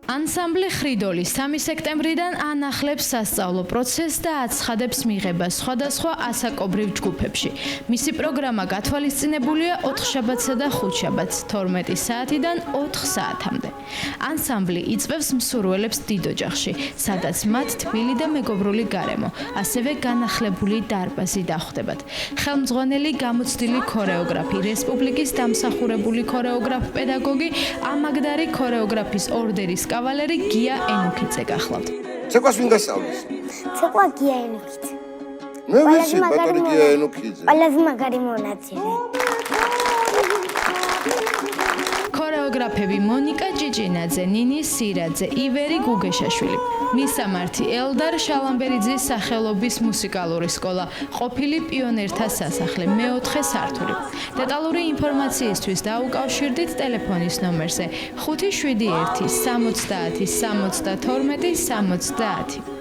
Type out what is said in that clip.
ანსამბლი ხრიდოლი 3 სექტემბრიდან ანახლებს სასწავლო პროცესს და აცხადებს მიღებას სხვადასხვა ასაკობრივ ჯგუფებში. მისი პროგრამა გათვალისწინებულია 4 შაბათსა და 5 შაბათს 12 საათიდან 4 საათამდე. ანსამბლი იწვევს მსურველებს დიდ ოჯახში, სადაც მათ თბილი და მეგობრული გარემო, ასევე განახლებული დარბაზი დახვდებათ. ხელმძღვანელი გამოცდილი ქორეოგრაფი, რესპუბლიკის დამსახურებული ქორეოგრაფ-პედაგოგი, ამაგდარი ქორეოგრაფის ორდერის კავალერი გია ენუქიძე გახლავთ. ცეკვას ვინ გასწავლის? ცეკვა გია ენუქიძე. მე ვიცი, ბატონი გია ენუქიძე. ყველაზე მაგარი მონაწილე. ქორეოგრაფები მონიკა ჭიჭინაძე, ნინი სირაძე, ივერი გუგეშაშვილი. მისამართი ელდარ შალამბერიძის სახელობის მუსიკალური სკოლა, ყოფილი პიონერთა სასახლე, მეოთხე სართული. დეტალური ინფორმაციისთვის დაუკავშირდით ტელეფონის ნომერზე 571 70 72 70.